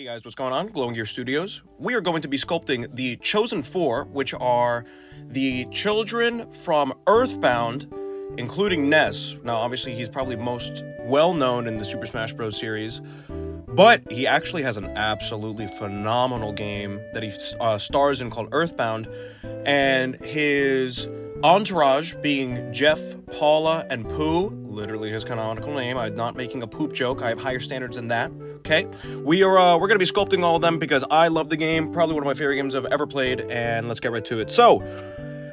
guys, what's going on? Glowing Gear Studios. We are going to be sculpting the Chosen Four, which are the children from EARTHBOUND, including Ness. Now, obviously, he's probably most well-known in the Super Smash Bros. Series, but he actually has an absolutely phenomenal game that he stars in called EARTHBOUND, and his entourage being Jeff, Paula, and Pooh, literally his canonical name. I'm not making a poop joke. I have higher standards than that. Okay, we're gonna be sculpting all of them because I love the game. Probably one of my favorite games I've ever played. And let's get right to it. So,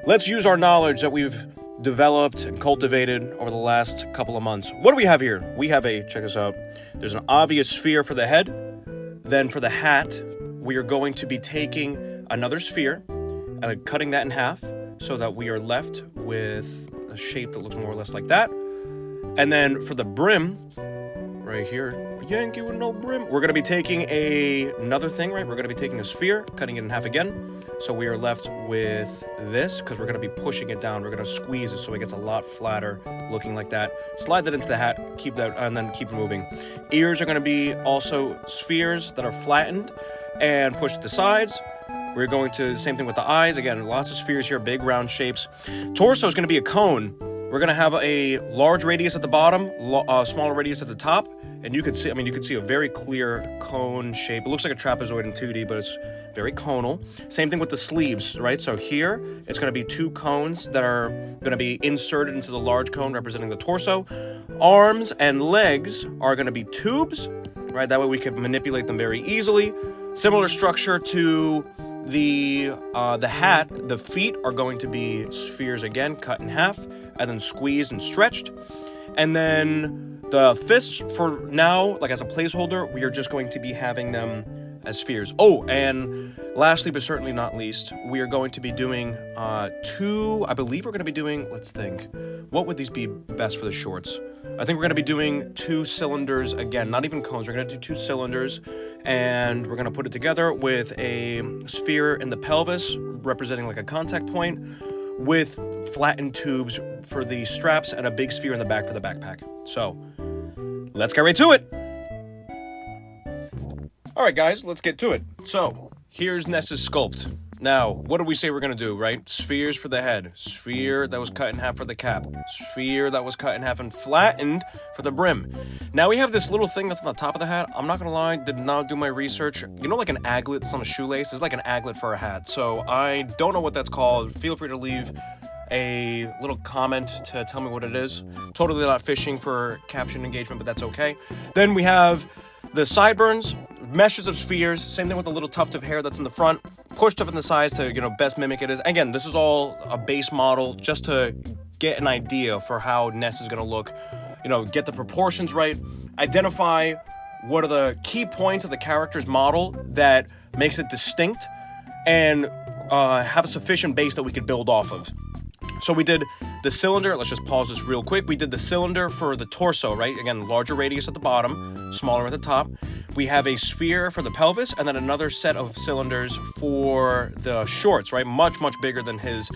let's use our knowledge that we've developed and cultivated over the last couple of months. What do we have here? We have check this out. There's an obvious sphere for the head. Then for the hat, we are going to be taking another sphere and cutting that in half, so that we are left with a shape that looks more or less like that. And then for the brim, right here, Yankee with no brim, we're going to be taking another thing, right? We're going to be taking a sphere, cutting it in half again. So we are left with this, because we're going to be pushing it down. We're going to squeeze it so it gets a lot flatter, looking like that. Slide that into the hat, keep that, and then keep it moving. Ears are going to be also spheres that are flattened and pushed to the sides. We're going to, same thing with the eyes. Again, lots of spheres here, big round shapes. Torso is going to be a cone. We're going to have a large radius at the bottom, smaller radius at the top. And you could see, you could see a very clear cone shape. It looks like a trapezoid in 2D, but it's very conal. Same thing with the sleeves, right? So here, it's going to be two cones that are going to be inserted into the large cone representing the torso. Arms and legs are going to be tubes, right? That way we can manipulate them very easily. Similar structure to the hat. The feet are going to be spheres again, cut in half, and then squeezed and stretched. And then the fists, for now, like as a placeholder, we are just going to be having them as spheres. Oh, and lastly, but certainly not least, we are going to be doing I believe we're going to be doing, let's think, what would these be best for the shorts? I think we're going to be doing 2 cylinders again, not even cones. We're going to do 2 cylinders, and we're going to put it together with a sphere in the pelvis, representing like a contact point, with flattened tubes for the straps and a big sphere in the back for the backpack. So, let's get right to it. All right, guys, let's get to it. So, here's Ness's sculpt. Now, what did we say we're going to do, right? Spheres for the head. Sphere that was cut in half for the cap. Sphere that was cut in half and flattened for the brim. Now we have this little thing that's on the top of the hat. I'm not going to lie, did not do my research. You know, like an aglet that's on a shoelace? It's like an aglet for a hat. So I don't know what that's called. Feel free to leave a little comment to tell me what it is. Totally not fishing for caption engagement, but that's okay. Then we have the sideburns, meshes of spheres, same thing with the little tuft of hair that's in the front, pushed up in the sides to, best mimic it is. Again, this is all a base model just to get an idea for how Ness is going to look, get the proportions right, identify what are the key points of the character's model that makes it distinct, and have a sufficient base that we could build off of. So we did the cylinder. Let's just pause this real quick. We did the cylinder for the torso, right? Again, larger radius at the bottom, smaller at the top. We have a sphere for the pelvis, and then another set of cylinders for the shorts, right? Much, much bigger than his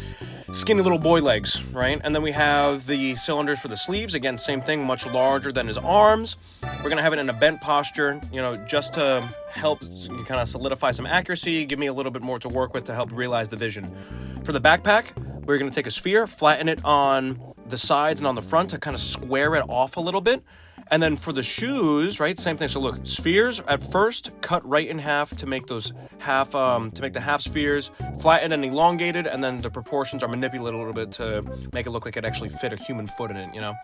skinny little boy legs, right? And then we have the cylinders for the sleeves. Again, same thing, much larger than his arms. We're going to have it in a bent posture, just to help kind of solidify some accuracy, give me a little bit more to work with to help realize the vision. For the backpack, we're going to take a sphere, flatten it on the sides and on the front to kind of square it off a little bit. And then for the shoes, right, same thing. So look, spheres at first, cut right in half to make those the half spheres, flattened and elongated, and then the proportions are manipulated a little bit to make it look like it actually fit a human foot in it,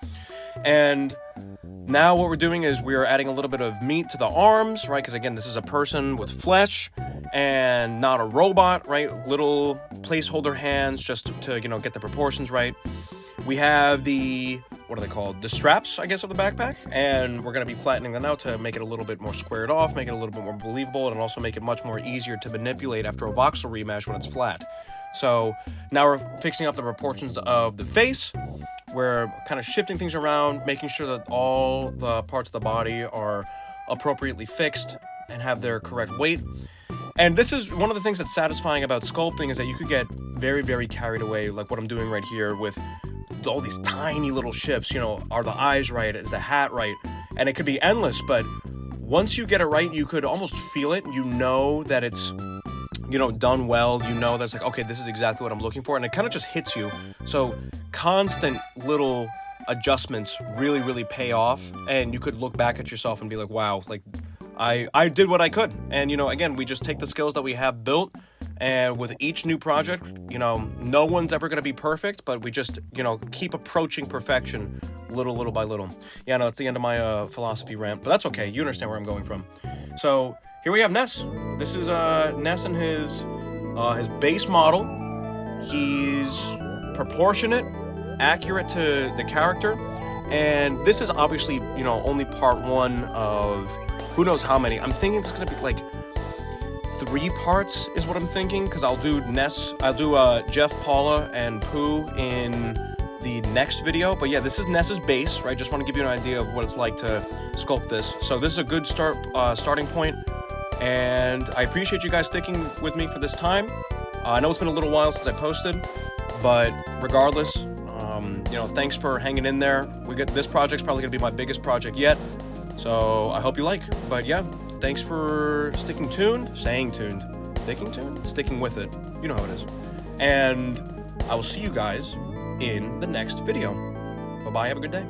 And now what we're doing is we are adding a little bit of meat to the arms, right? Because again, this is a person with flesh and not a robot, right? Little placeholder hands just to, get the proportions right. We have what are they called? The straps, I guess, of the backpack. And we're going to be flattening them out to make it a little bit more squared off, make it a little bit more believable, and also make it much more easier to manipulate after a voxel remesh when it's flat. So now we're fixing up the proportions of the face. We're kind of shifting things around, making sure that all the parts of the body are appropriately fixed and have their correct weight. And this is one of the things that's satisfying about sculpting, is that you could get very, very carried away, like what I'm doing right here with all these tiny little shifts. Are the eyes right? Is the hat right? And it could be endless, but once you get it right, you could almost feel it. You know that it's, you know, done well. You know that's like, okay, this is exactly what I'm looking for, and it kind of just hits you. So constant little adjustments really, really pay off, and you could look back at yourself and be like, wow, like I did what I could. And, you know, again, we just take the skills that we have built, and with each new project, you know, no one's ever going to be perfect, but we just, you know, keep approaching perfection little by little. Yeah, no, it's the end of my philosophy rant, but that's okay. You understand where I'm going from. So here we have Ness. This is Ness and his base model. He's proportionate, accurate to the character, and this is obviously, you know, only part one of who knows how many. I'm thinking it's gonna be like 3 parts is what I'm thinking, because I'll do Jeff, Paula, and Pooh in the next video. But yeah, this is Ness's base, right? Just want to give you an idea of what it's like to sculpt this. So this is a good starting point, and I appreciate you guys sticking with me for this time. I know it's been a little while since I posted, but regardless, you know, thanks for hanging in there. This project's probably gonna be my biggest project yet, so I hope you like. But yeah, thanks for sticking with it. You know how it is. And I will see you guys in the next video. Bye-bye, have a good day.